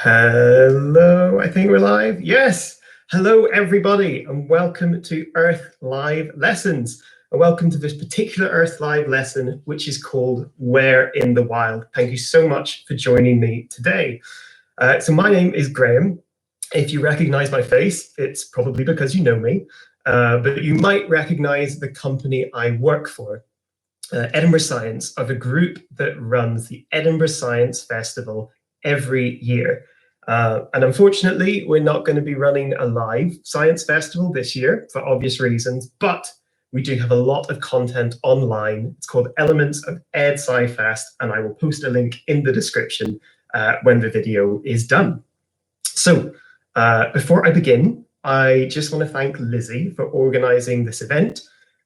Hello, I think we're live. Yes. Hello, everybody, and welcome to Earth Live Lessons. And welcome to this particular Earth Live lesson, which is called Where in the Wild. Thank you so much for joining me today. So my name is Graham. If you recognize my face, it's probably because you know me, but you might recognize the company I work for. Edinburgh Science are the group that runs the Edinburgh Science Festival every year. And unfortunately, we're not going to be running a live science festival this year for obvious reasons, but we do have a lot of content online. It's called Elements of Ed Sci-Fest, and I will post a link in the description when the video is done. So before I begin, I just want to thank Lizzie for organizing this event.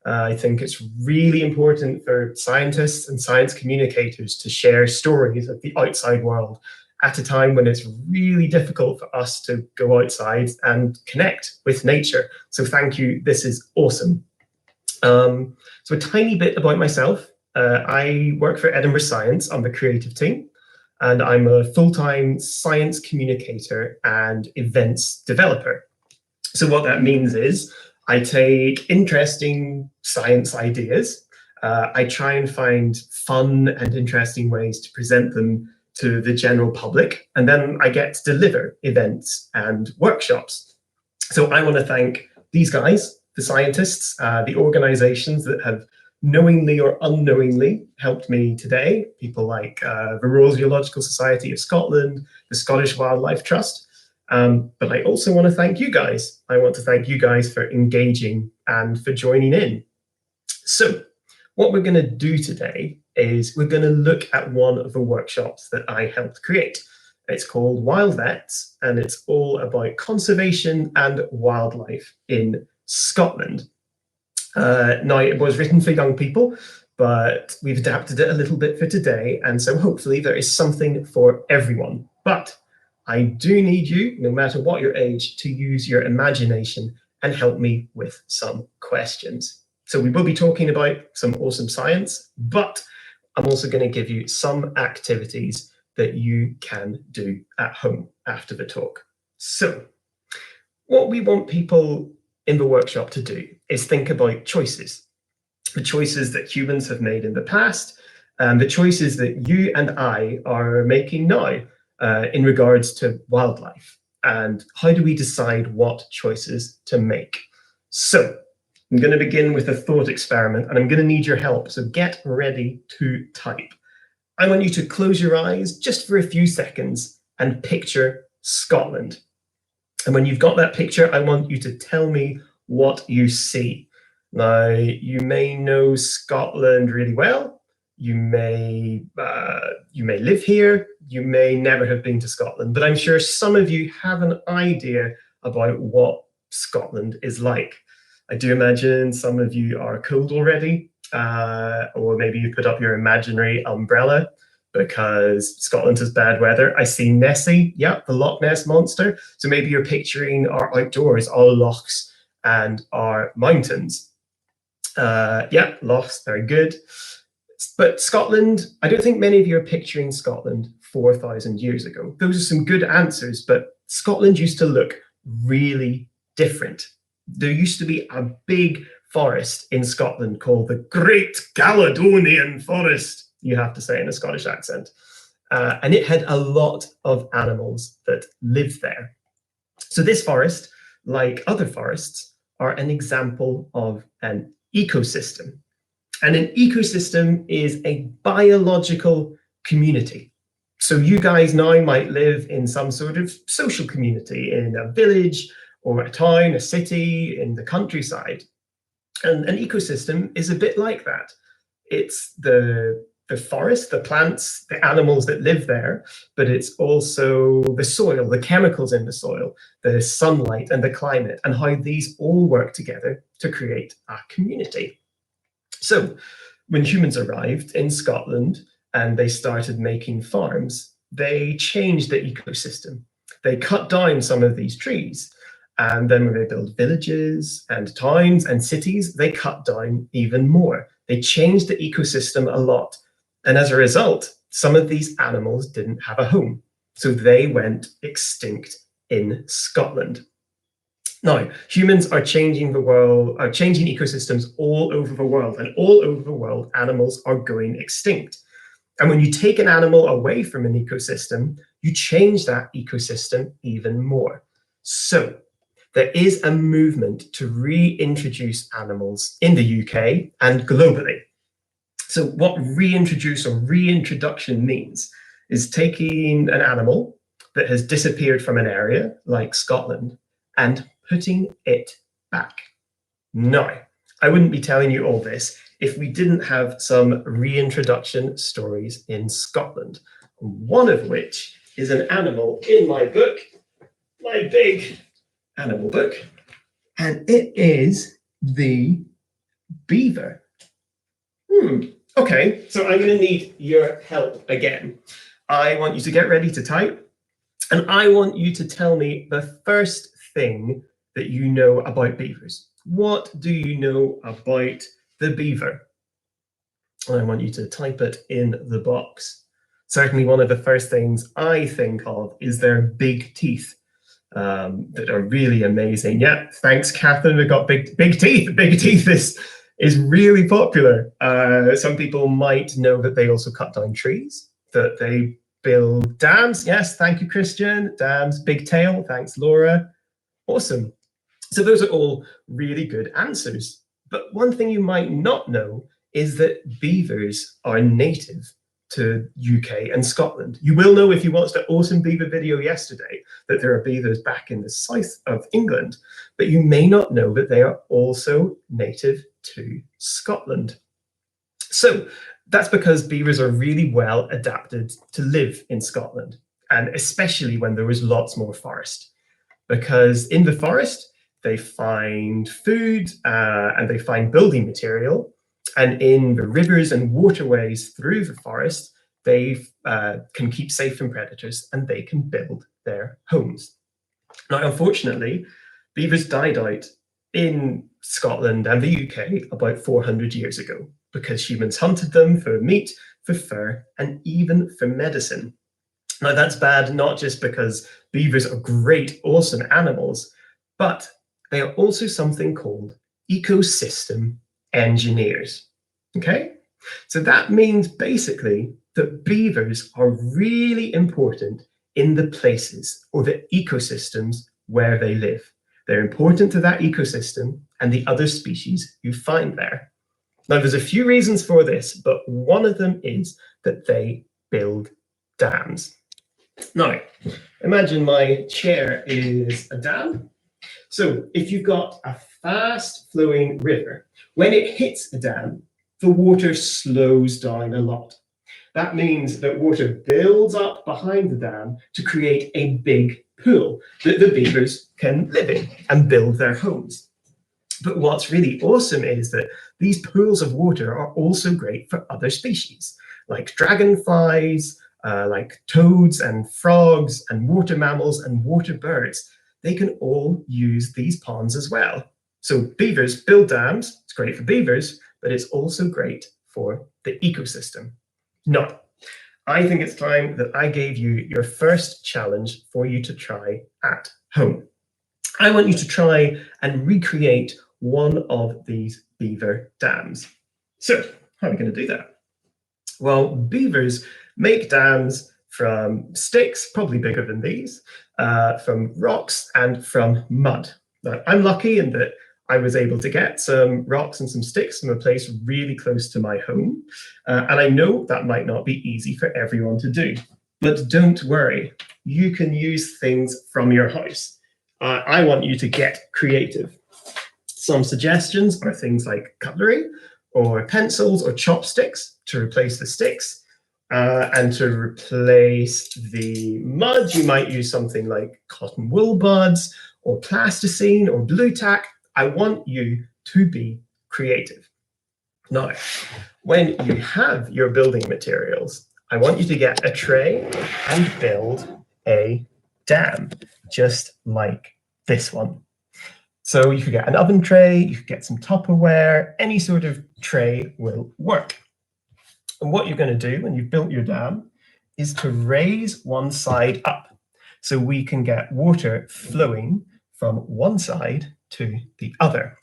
I think it's really important for scientists and science communicators to share stories of the outside world at a time when it's really difficult for us to go outside and connect with nature. So thank you, this is awesome. So a tiny bit about myself. I work for Edinburgh Science on the creative team, and I'm a full-time science communicator and events developer. So what that means is I take interesting science ideas, I try and find fun and interesting ways to present them to the general public, and then I get to deliver events and workshops. So I want to thank these guys, the scientists, the organizations that have knowingly or unknowingly helped me today, people like the Royal Zoological Society of Scotland, the Scottish Wildlife Trust. But I also want to thank you guys. I want to thank you guys for engaging and for joining in. So what we're going to do today is we're going to look at one of the workshops that I helped create. It's called Wild Vets, and it's all about conservation and wildlife in Scotland. Now, it was written for young people, but we've adapted it a little bit for today, and so hopefully there is something for everyone. But I do need you, no matter what your age, to use your imagination and help me with some questions. So we will be talking about some awesome science, but I'm also going to give you some activities that you can do at home after the talk. So what we want people in the workshop to do is think about choices, the choices that humans have made in the past, and the choices that you and I are making now in regards to wildlife, and how do we decide what choices to make. So I'm going to begin with a thought experiment, and I'm going to need your help, so get ready to type. I want you to close your eyes just for a few seconds and picture Scotland. And when you've got that picture, I want you to tell me what you see. Now, you may know Scotland really well. You may live here, you may never have been to Scotland, but I'm sure some of you have an idea about what Scotland is like. I do imagine some of you are cold already, or maybe you put up your imaginary umbrella because Scotland has bad weather. I see Nessie, yeah, the Loch Ness monster. So maybe you're picturing our outdoors, our lochs and our mountains. Yeah, lochs, very good. But Scotland, I don't think many of you are picturing Scotland 4,000 years ago. Those are some good answers, but Scotland used to look really different. There used to be a big forest in Scotland called the Great Caledonian Forest, you have to say in a Scottish accent. And it had a lot of animals that lived there. So this forest, like other forests, are an example of an ecosystem. And an ecosystem is a biological community. So you guys now might live in some sort of social community, in a village or a town, a city, in the countryside. And an ecosystem is a bit like that. It's the forest, the plants, the animals that live there, but it's also the soil, the chemicals in the soil, the sunlight and the climate, and how these all work together to create a community. So when humans arrived in Scotland and they started making farms, they changed the ecosystem. They cut down some of these trees. And then when they built villages and towns and cities, they cut down even more. They changed the ecosystem a lot. And as a result, some of these animals didn't have a home. So they went extinct in Scotland. Now, humans are changing the world, are changing ecosystems all over the world, and all over the world, animals are going extinct. And when you take an animal away from an ecosystem, you change that ecosystem even more. So there is a movement to reintroduce animals in the UK and globally. So what reintroduce or reintroduction means is taking an animal that has disappeared from an area like Scotland and putting it back. Now, I wouldn't be telling you all this if we didn't have some reintroduction stories in Scotland, one of which is an animal in my book, my big animal book, and it is the beaver. Okay, so I'm going to need your help again. I want you to get ready to type, and I want you to tell me the first thing that you know about beavers. What do you know about the beaver? I want you to type it in the box. Certainly one of the first things I think of is their big teeth that are really amazing. Yeah, thanks, Catherine. We've got big teeth. Big teeth is really popular. Some people might know that they also cut down trees, that they build dams. Yes, thank you, Christian. Dams, big tail. Thanks, Laura. Awesome. So those are all really good answers. But one thing you might not know is that beavers are native to UK and Scotland. You will know if you watched an awesome beaver video yesterday that there are beavers back in the south of England, but you may not know that they are also native to Scotland. So that's because beavers are really well adapted to live in Scotland, and especially when there was lots more forest. Because in the forest, they find food and they find building material. And in the rivers and waterways through the forest, they can keep safe from predators and they can build their homes. Now, unfortunately, beavers died out in Scotland and the UK about 400 years ago because humans hunted them for meat, for fur, and even for medicine. Now, that's bad, not just because beavers are great, awesome animals, but they are also something called ecosystem engineers. Okay? So that means basically that beavers are really important in the places or the ecosystems where they live. They're important to that ecosystem and the other species you find there. Now, there's a few reasons for this, but one of them is that they build dams. Now, imagine my chair is a dam. So if you've got a fast flowing river, when it hits a dam, the water slows down a lot. That means that water builds up behind the dam to create a big pool that the beavers can live in and build their homes. But what's really awesome is that these pools of water are also great for other species, like dragonflies, like toads and frogs and water mammals and water birds. They can all use these ponds as well. So beavers build dams. It's great for beavers, but it's also great for the ecosystem. Now, I think it's time that I gave you your first challenge for you to try at home. I want you to try and recreate one of these beaver dams. So how are we going to do that? Well, beavers make dams from sticks, probably bigger than these, from rocks and from mud. Now, I'm lucky in that I was able to get some rocks and some sticks from a place really close to my home. And I know that might not be easy for everyone to do, but don't worry, you can use things from your house. I want you to get creative. Some suggestions are things like cutlery or pencils or chopsticks to replace the sticks. And to replace the mud, you might use something like cotton wool buds or plasticine or blue tack. I want you to be creative. Now, when you have your building materials, I want you to get a tray and build a dam, just like this one. So you could get an oven tray, you could get some Tupperware, any sort of tray will work. And what you're going to do when you've built your dam is to raise one side up so we can get water flowing from one side to the other.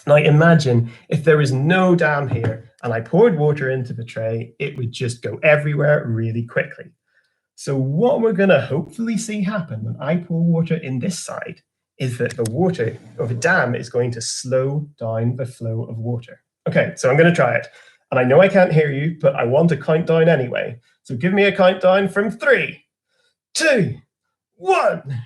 Now imagine if there was no dam here and I poured water into the tray, it would just go everywhere really quickly. So what we're going to hopefully see happen when I pour water in this side is that the water of a dam is going to slow down the flow of water. Okay, so I'm going to try it. And I know I can't hear you, but I want to count down anyway. So give me a countdown from 3, 2, 1.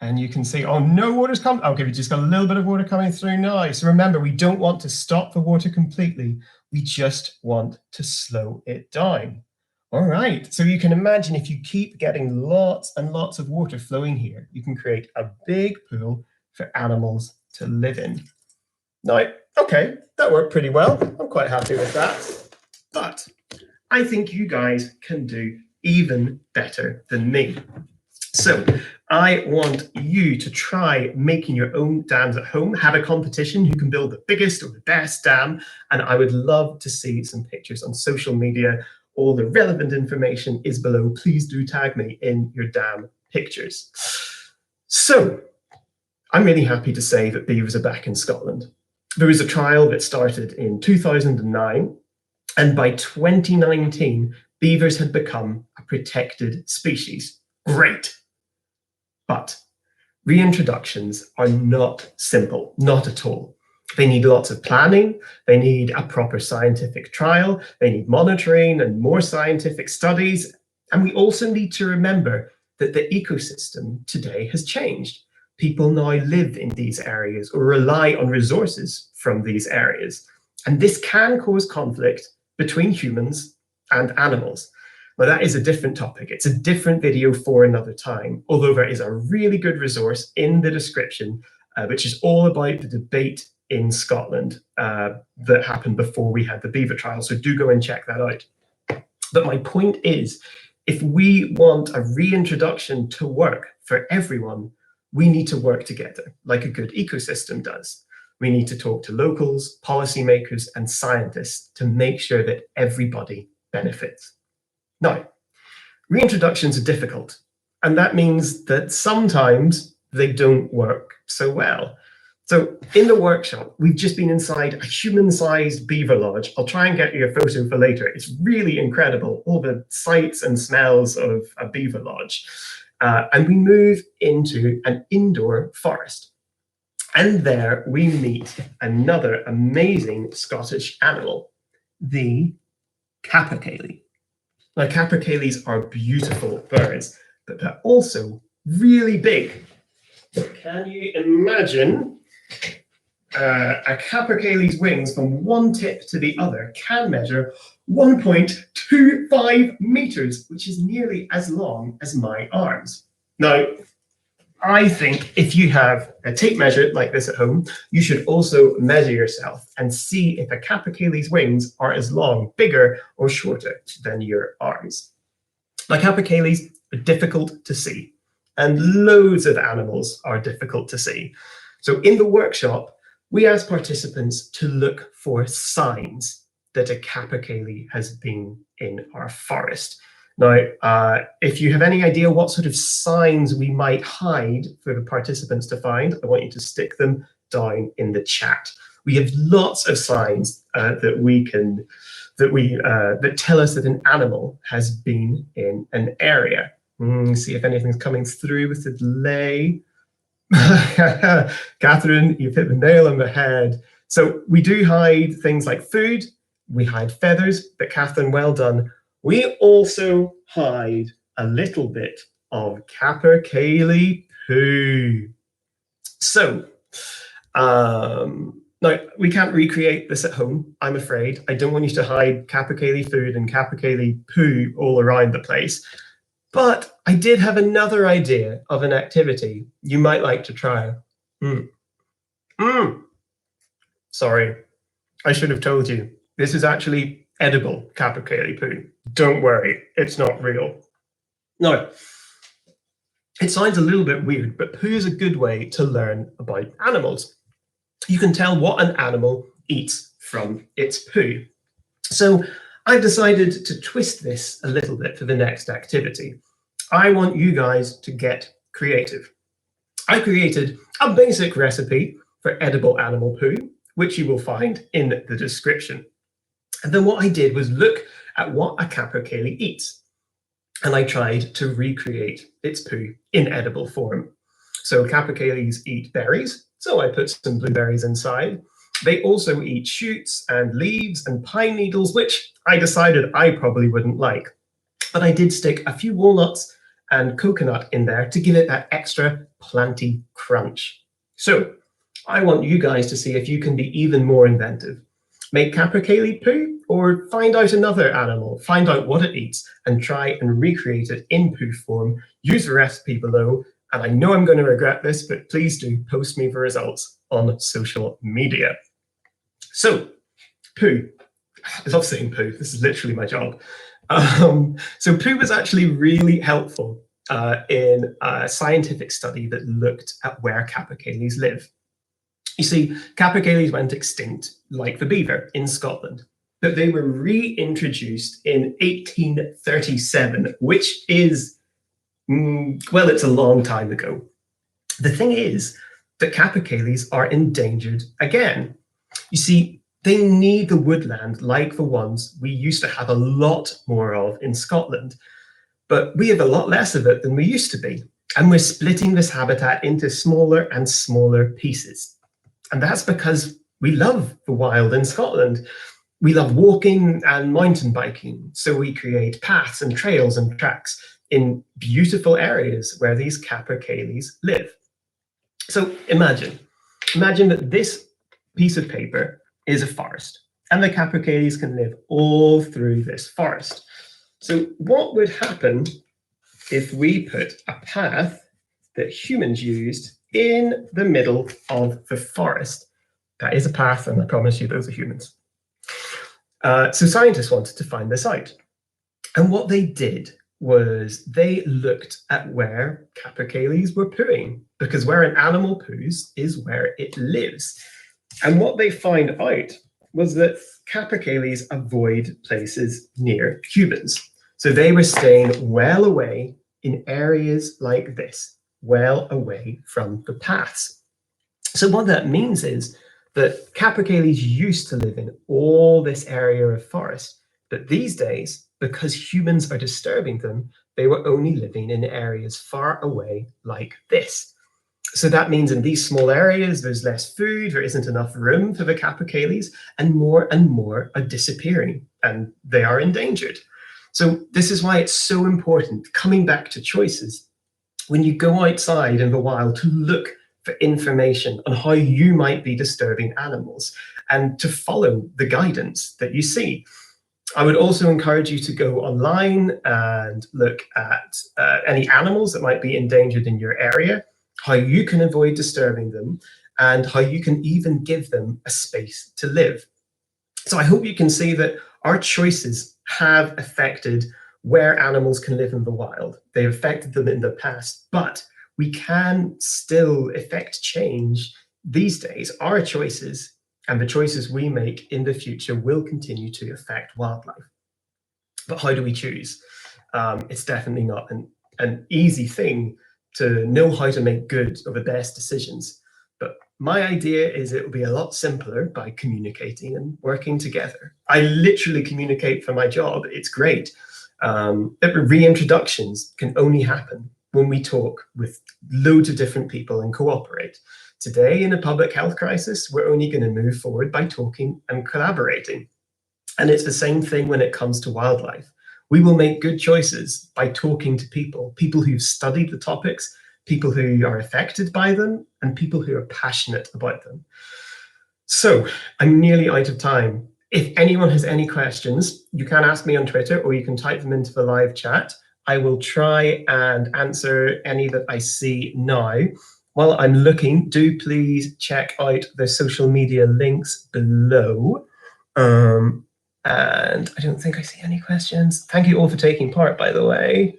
And you can see, oh, no water's come. Okay, we just got a little bit of water coming through now. So remember, we don't want to stop the water completely. We just want to slow it down. All right, so you can imagine if you keep getting lots and lots of water flowing here, you can create a big pool for animals to live in. Now, okay, that worked pretty well. I'm quite happy with that. But I think you guys can do even better than me. So I want you to try making your own dams at home, have a competition who can build the biggest or the best dam, and I would love to see some pictures on social media. All the relevant information is below. Please do tag me in your dam pictures. So I'm really happy to say that beavers are back in Scotland. There was a trial that started in 2009, and by 2019, beavers had become a protected species. Great. But reintroductions are not simple, not at all. They need lots of planning, they need a proper scientific trial, they need monitoring and more scientific studies. And we also need to remember that the ecosystem today has changed. People now live in these areas or rely on resources from these areas. And this can cause conflict between humans and animals. Well, that is a different topic. It's a different video for another time, although there is a really good resource in the description, which is all about the debate in Scotland that happened before we had the beaver trial. So do go and check that out. But my point is, if we want a reintroduction to work for everyone, we need to work together like a good ecosystem does. We need to talk to locals, policymakers, and scientists to make sure that everybody benefits. Now, reintroductions are difficult, and that means that sometimes they don't work so well. So in the workshop, we've just been inside a human-sized beaver lodge. I'll try and get you a photo for later. It's really incredible, all the sights and smells of a beaver lodge. And we move into an indoor forest. And there we meet another amazing Scottish animal, the Kappa Kaylee. Now, capercaillies are beautiful birds, but they're also really big. Can you imagine a capercaillie's wings from one tip to the other can measure 1.25 meters, which is nearly as long as my arms. Now, I think if you have a tape measure like this at home, you should also measure yourself and see if a capercaillie's wings are as long, bigger, or shorter than your arms. Now, capercaillies are difficult to see, and loads of animals are difficult to see. So in the workshop, we asked participants to look for signs that a capercaillie has been in our forest. Now, if you have any idea what sort of signs we might hide for the participants to find, I want you to stick them down in the chat. We have lots of signs that tell us that an animal has been in an area. See if anything's coming through with the delay. Catherine, you've hit the nail on the head. So we do hide things like food, we hide feathers, but Catherine, well done. We also hide a little bit of capercaillie poo. So now we can't recreate this at home, I'm afraid. I don't want you to hide capercaillie food and capercaillie poo all around the place. But I did have another idea of an activity you might like to try. Sorry, I should have told you. This is actually edible capercaillie poo. Don't worry, it's not real. Now, it sounds a little bit weird, but poo is a good way to learn about animals. You can tell what an animal eats from its poo. So I've decided to twist this a little bit for the next activity. I want you guys to get creative. I created a basic recipe for edible animal poo, which you will find in the description. And then what I did was look at what a capercaillie eats, and I tried to recreate its poo in edible form. So capercaillies eat berries, so I put some blueberries inside. They also eat shoots and leaves and pine needles, which I decided I probably wouldn't like. But I did stick a few walnuts and coconut in there to give it that extra planty crunch. So I want you guys to see if you can be even more inventive. Make capercaillie poo, or find out another animal, find out what it eats, and try and recreate it in poo form. Use the recipe below, and I know I'm going to regret this, but please do post me the results on social media. So, poo. I love saying poo. This is literally my job. So poo was actually really helpful in a scientific study that looked at where capercaillies live. You see, capercaillies went extinct like the beaver in Scotland, but they were reintroduced in 1837, which is, well, it's a long time ago. The thing is that capercaillies are endangered again. You see, they need the woodland like the ones we used to have a lot more of in Scotland, but we have a lot less of it than we used to be, and we're splitting this habitat into smaller and smaller pieces. And that's because we love the wild in Scotland. We love walking and mountain biking, so we create paths and trails and tracks in beautiful areas where these capercaillies live. So imagine that this piece of paper is a forest, and the capercaillies can live all through this forest. So what would happen if we put a path that humans used in the middle of the forest? That is a path, and I promise you those are humans. So scientists wanted to find this out. And what they did was they looked at where capercaillies were pooing, because where an animal poos is where it lives. And what they found out was that capercaillies avoid places near humans. So they were staying well away in areas like this, well away from the paths. So what that means is that capercaillies used to live in all this area of forest, but these days, because humans are disturbing them, they were only living in areas far away like this. So that means in these small areas, there's less food, there isn't enough room for the capercaillies, and more are disappearing, and they are endangered. So this is why it's so important, coming back to choices, when you go outside in the wild, to look for information on how you might be disturbing animals and to follow the guidance that you see. I would also encourage you to go online and look at any animals that might be endangered in your area, how you can avoid disturbing them, and how you can even give them a space to live. So I hope you can see that our choices have affected where animals can live in the wild. They affected them in the past, but we can still effect change these days. Our choices and the choices we make in the future will continue to affect wildlife. But how do we choose? It's definitely not an easy thing to know how to make good or the best decisions. But my idea is it will be a lot simpler by communicating and working together. I literally communicate for my job. It's great. Reintroductions can only happen when we talk with loads of different people and cooperate. Today, in a public health crisis, we're only going to move forward by talking and collaborating. And it's the same thing when it comes to wildlife. We will make good choices by talking to people who've studied the topics, people who are affected by them, and people who are passionate about them. So I'm nearly out of time. If anyone has any questions, you can ask me on Twitter, or you can type them into the live chat. I will try and answer any that I see now. While I'm looking, do please check out the social media links below. And I don't think I see any questions. Thank you all for taking part, by the way.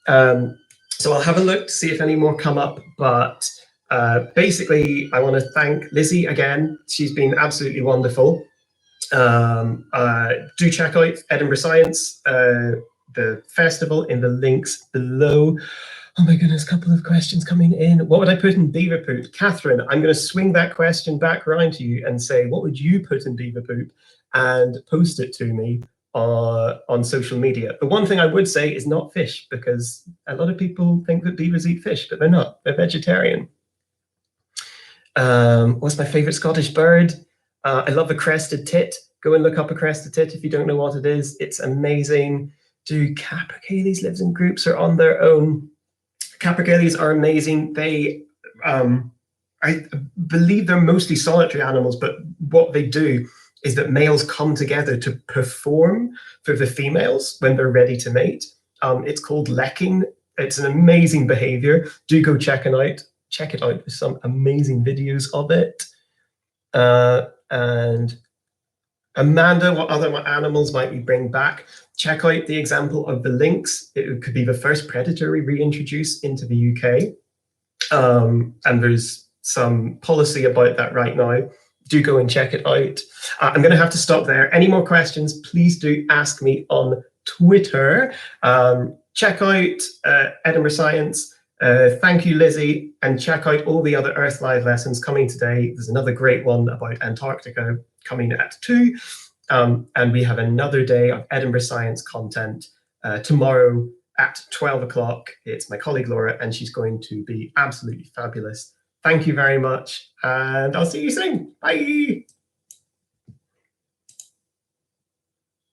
So I'll have a look to see if any more come up, but basically I want to thank Lizzie again. She's been absolutely wonderful. Do check out Edinburgh Science, the festival, in the links below. Oh my goodness, a couple of questions coming in. What would I put in beaver poop? Catherine, I'm going to swing that question back around to you and say, what would you put in beaver poop? And post it to me on social media. The one thing I would say is not fish, because a lot of people think that beavers eat fish, but they're not. They're vegetarian. What's my favorite Scottish bird? I love a crested tit. Go and look up a crested tit if you don't know what it is. It's amazing. Do capercaillies live in groups or on their own? Capercaillies are amazing. They, I believe they're mostly solitary animals, but what they do is that males come together to perform for the females when they're ready to mate. It's called lecking. It's an amazing behavior. Do go check it out. Check it out. There's some amazing videos of it. And Amanda, what other animals might we bring back? Check out the example of the lynx. It could be the first predator we reintroduce into the UK. And there's some policy about that right now. Do go and check it out. I'm going to have to stop there. Any more questions, please do ask me on Twitter. Check out Edinburgh Science. Thank you, Lizzie, and check out all the other Earth Live lessons coming today. There's another great one about Antarctica coming at 2. And we have another day of Edinburgh Science content tomorrow at 12 o'clock. It's my colleague Laura, and she's going to be absolutely fabulous. Thank you very much, and I'll see you soon. Bye.